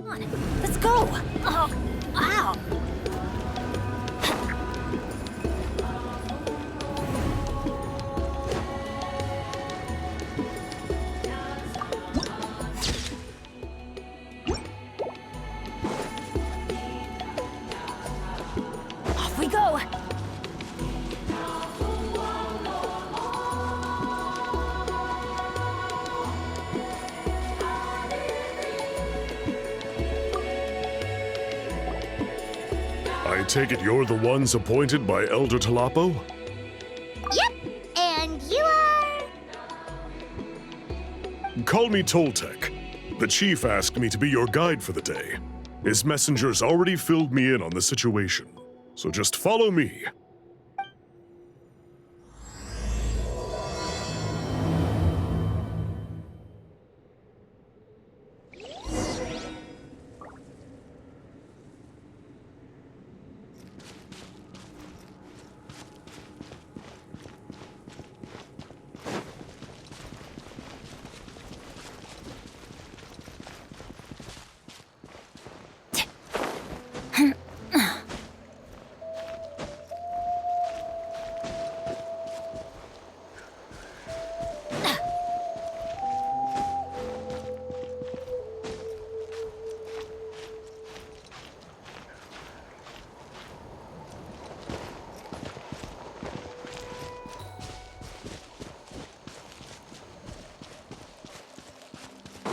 Let's go! Oh, ow! Off we go! I take it you're the ones appointed by Elder Talapo? Yep, and you are... Call me Toltec. The chief asked me to be your guide for the day. His messengers already filled me in on the situation, so just follow me.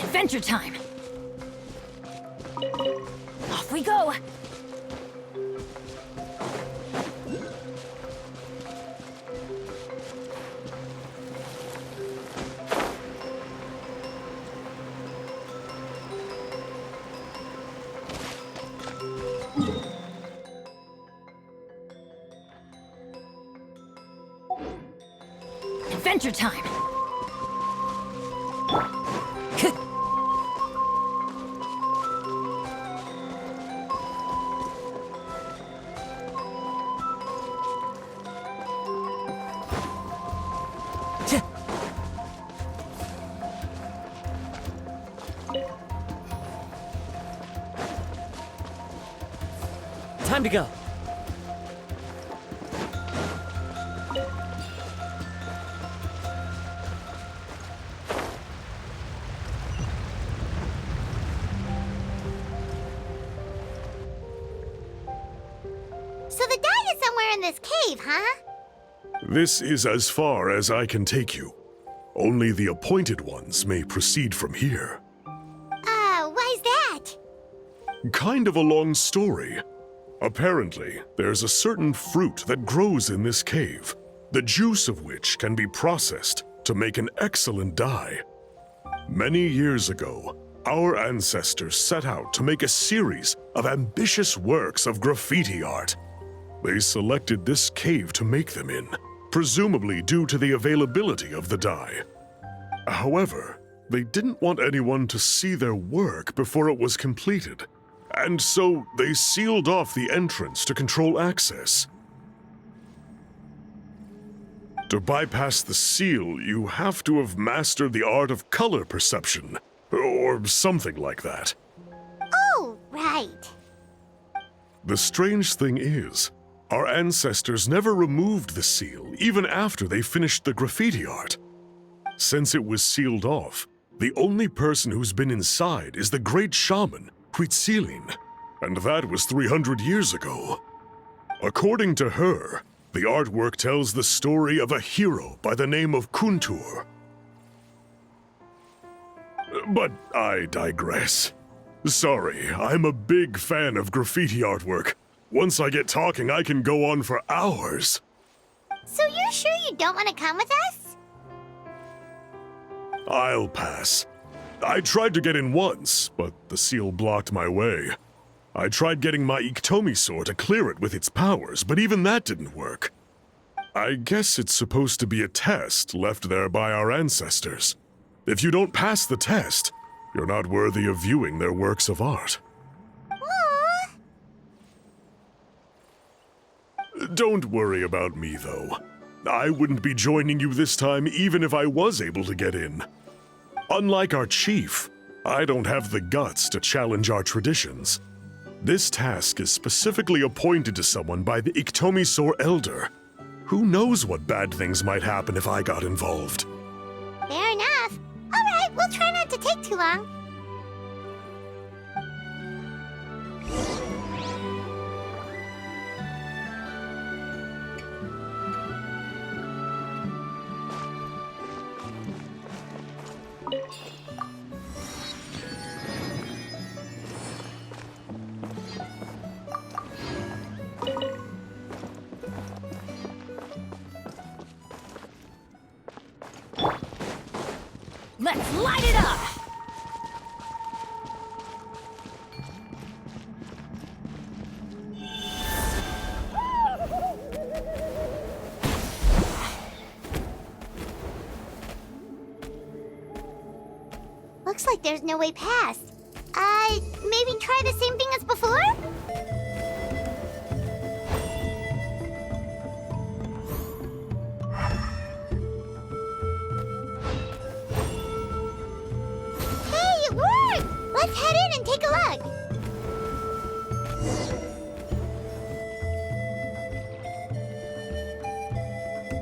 Adventure time! Off we go! Adventure time! Time to go. So the dye is somewhere in this cave, huh? This is as far as I can take you. Only the appointed ones may proceed from here. Why's that? Kind of a long story. Apparently, there's a certain fruit that grows in this cave, the juice of which can be processed to make an excellent dye. Many years ago, our ancestors set out to make a series of ambitious works of graffiti art. They selected this cave to make them in, presumably due to the availability of the dye. However, they didn't want anyone to see their work before it was completed, and so they sealed off the entrance to control access. To bypass the seal, you have to have mastered the art of color perception, or something like that. Oh, right. The strange thing is, our ancestors never removed the seal even after they finished the graffiti art. Since it was sealed off, the only person who's been inside is the great shaman, Huitzilin, and that was 300 years ago. According to her, the artwork tells the story of a hero by the name of Kuntur. But I digress. Sorry, I'm a big fan of graffiti artwork. Once I get talking, I can go on for hours. So you're sure you don't want to come with us? I'll pass. I tried to get in once, but the seal blocked my way. I tried getting my Iktomisaur to clear it with its powers, but even that didn't work. I guess it's supposed to be a test left there by our ancestors. If you don't pass the test, you're not worthy of viewing their works of art. Aww. Don't worry about me, though. I wouldn't be joining you this time even if I was able to get in. Unlike our chief, I don't have the guts to challenge our traditions. This task is specifically appointed to someone by the Iktomisaur Elder. Who knows what bad things might happen if I got involved? Fair enough. All right, we'll try not to take too long. Let's light it up! Looks like there's no way past. Maybe try the same thing as before? Hey, it worked! Let's head in and take a look.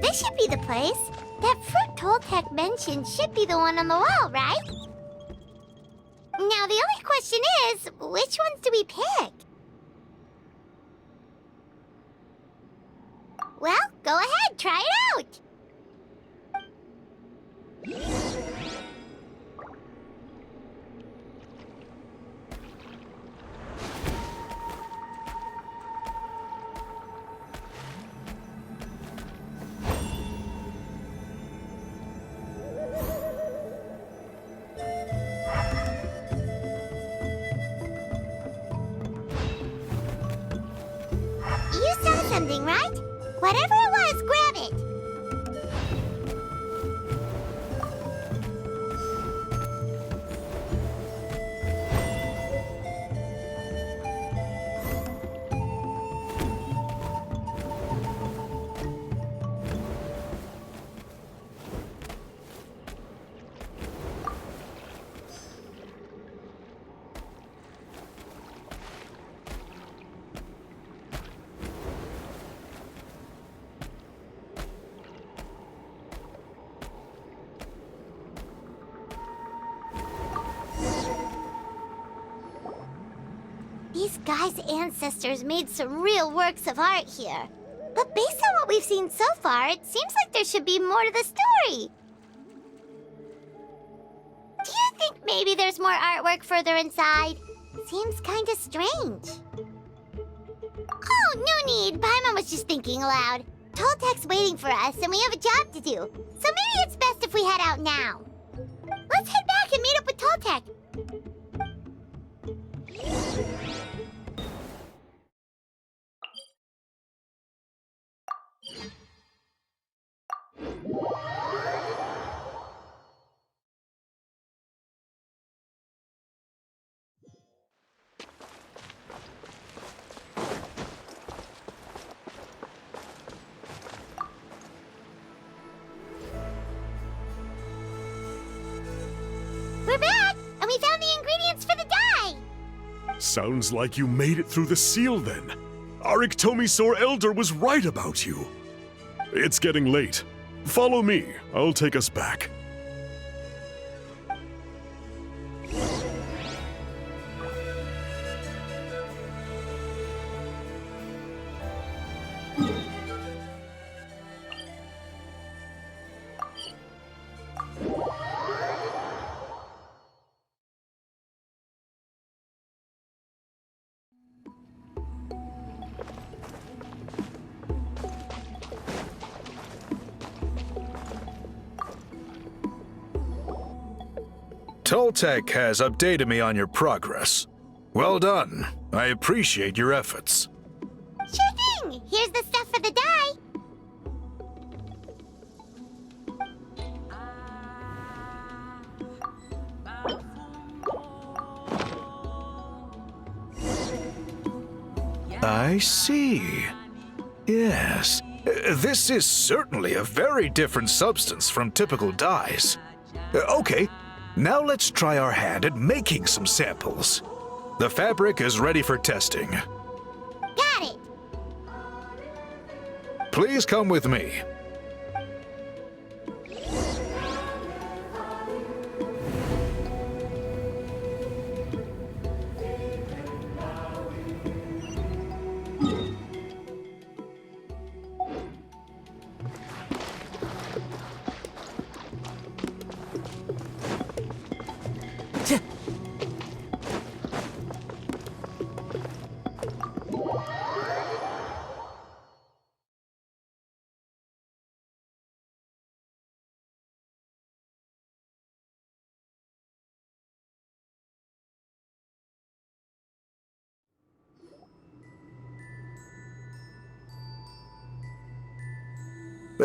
This should be the place. That fruit Toltec mentioned should be the one on the wall, right? Now, the only question is, which ones do we pick? Well, go ahead, try it out! You saw something, right? Whatever it was, grab it! These guys' ancestors made some real works of art here. But based on what we've seen so far, it seems like there should be more to the story. Do you think maybe there's more artwork further inside? Seems kinda strange. Oh, no need. Paimon was just thinking aloud. Toltec's waiting for us, and we have a job to do. So maybe it's best if we head out now. Let's head back and meet up with Toltec. We're back, and we found the ingredients for the dye! Sounds like you made it through the seal then. Our Iktomisaur Elder was right about you. It's getting late. Follow me. I'll take us back. Toltec has updated me on your progress. Well done. I appreciate your efforts. Sure thing! Here's the stuff for the dye. I see. Yes. This is certainly a very different substance from typical dyes. Okay, Now let's try our hand at making some samples. The fabric is ready for testing. Got it. Please come with me.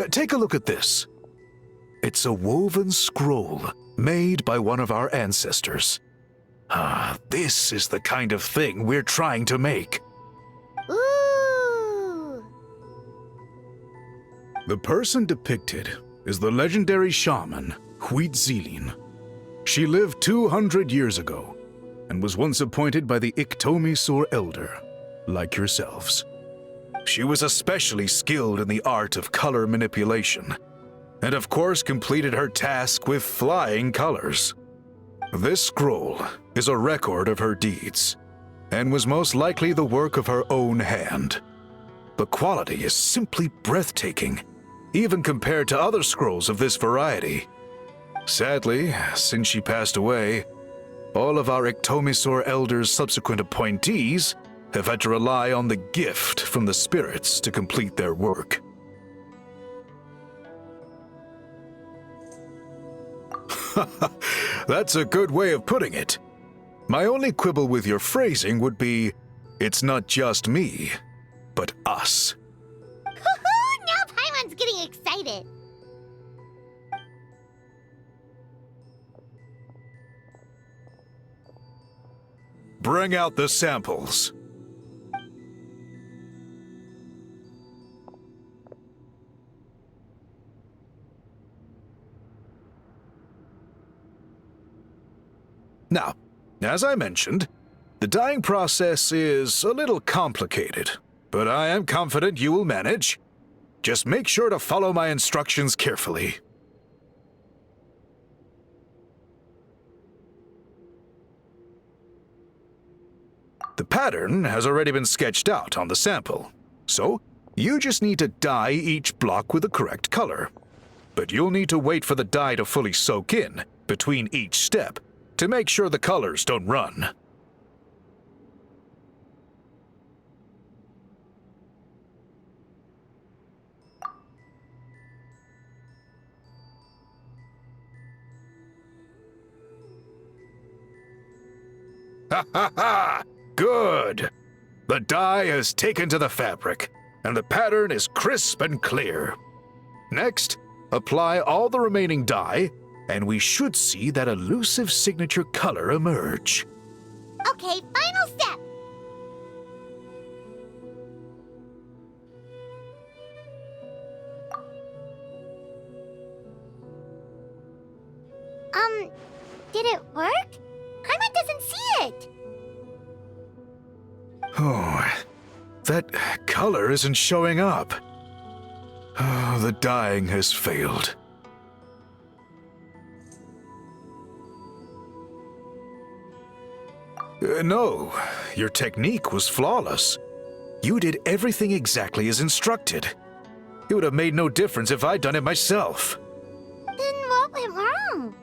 Take a look at this. It's a woven scroll made by one of our ancestors. This is the kind of thing we're trying to make. Ooh. The person depicted is the legendary shaman, Huitzilin. She lived 200 years ago and was once appointed by the Iktomisaur Elder, like yourselves. She was especially skilled in the art of color manipulation, and of course completed her task with flying colors. This scroll is a record of her deeds, and was most likely the work of her own hand. The quality is simply breathtaking, even compared to other scrolls of this variety. Sadly, since she passed away, all of our Iktomisaur Elder's subsequent appointees have had to rely on the gift from the spirits to complete their work. That's a good way of putting it. My only quibble with your phrasing would be, it's not just me, but us. Now Paimon's getting excited. Bring out the samples. Now, as I mentioned, the dyeing process is a little complicated, but I am confident you will manage. Just make sure to follow my instructions carefully. The pattern has already been sketched out on the sample, so you just need to dye each block with the correct color. But you'll need to wait for the dye to fully soak in between each step to make sure the colors don't run. Ha ha ha! Good! The dye has taken to the fabric, and the pattern is crisp and clear. Next, apply all the remaining dye, and we should see that elusive signature color emerge. Okay, final step. Did it work? Paimon doesn't see it. Oh, that color isn't showing up. Oh, the dyeing has failed. No, your technique was flawless. You did everything exactly as instructed. It would have made no difference if I'd done it myself. Then what went wrong?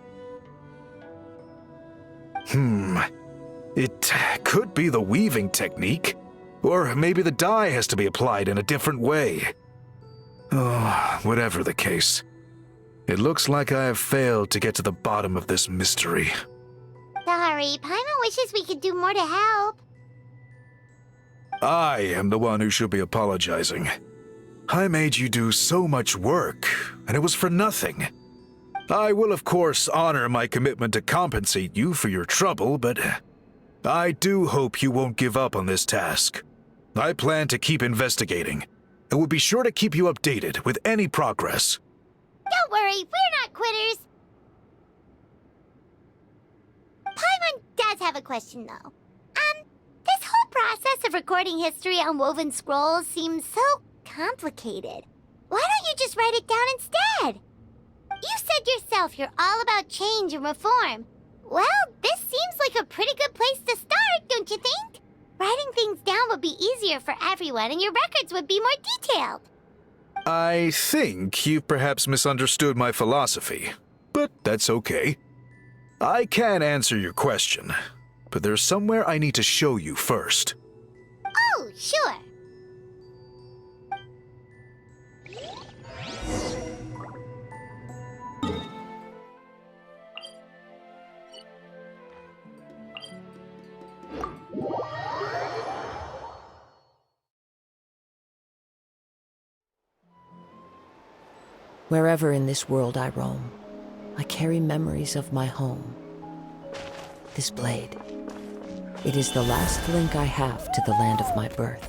It could be the weaving technique, or maybe the dye has to be applied in a different way. Oh, whatever the case, it looks like I have failed to get to the bottom of this mystery. Sorry, Paimon wishes we could do more to help. I am the one who should be apologizing. I made you do so much work, and it was for nothing. I will, of course, honor my commitment to compensate you for your trouble, but I do hope you won't give up on this task. I plan to keep investigating, and will be sure to keep you updated with any progress. Don't worry, we're not quitters. have a question, though. This whole process of recording history on woven scrolls seems so complicated. Why don't you just write it down instead? You said yourself you're all about change and reform. Well, this seems like a pretty good place to start, don't you think? Writing things down would be easier for everyone, and your records would be more detailed. I think you've perhaps misunderstood my philosophy, but that's okay. I can answer your question, but there's somewhere I need to show you first. Oh, sure. Wherever in this world I roam, I carry memories of my home. This blade, it is the last link I have to the land of my birth.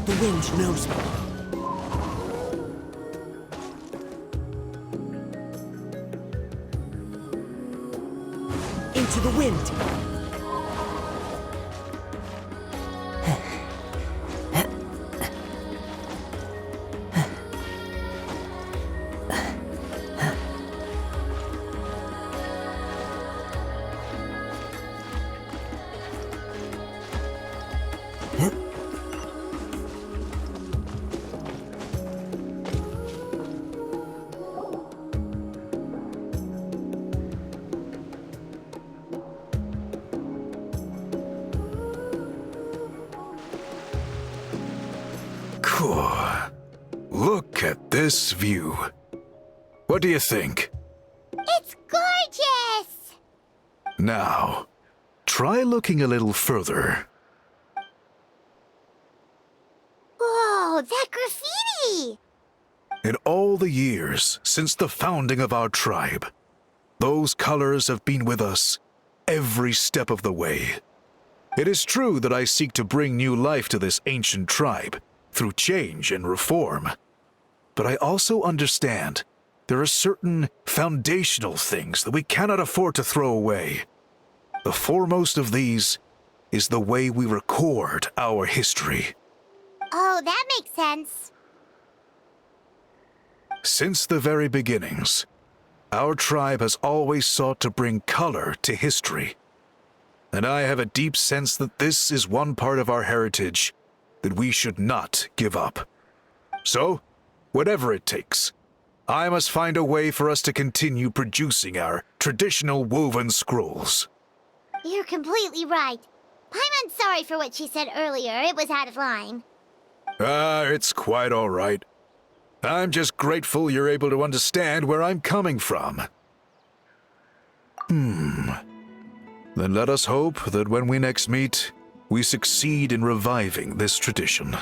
The wind knows me. Into the wind. Cool. Look at this view. What do you think? It's gorgeous! Now, try looking a little further. Whoa, that graffiti! In all the years since the founding of our tribe, those colors have been with us every step of the way. It is true that I seek to bring new life to this ancient tribe through change and reform, but I also understand there are certain foundational things that we cannot afford to throw away. The foremost of these is the way we record our history. Oh, that makes sense. Since the very beginnings, our tribe has always sought to bring color to history. And I have a deep sense that this is one part of our heritage that we should not give up. So, whatever it takes, I must find a way for us to continue producing our traditional woven scrolls. You're completely right. Paimon's sorry for what she said earlier. It was out of line. It's quite all right. I'm just grateful you're able to understand where I'm coming from. Then let us hope that when we next meet, we succeed in reviving this tradition.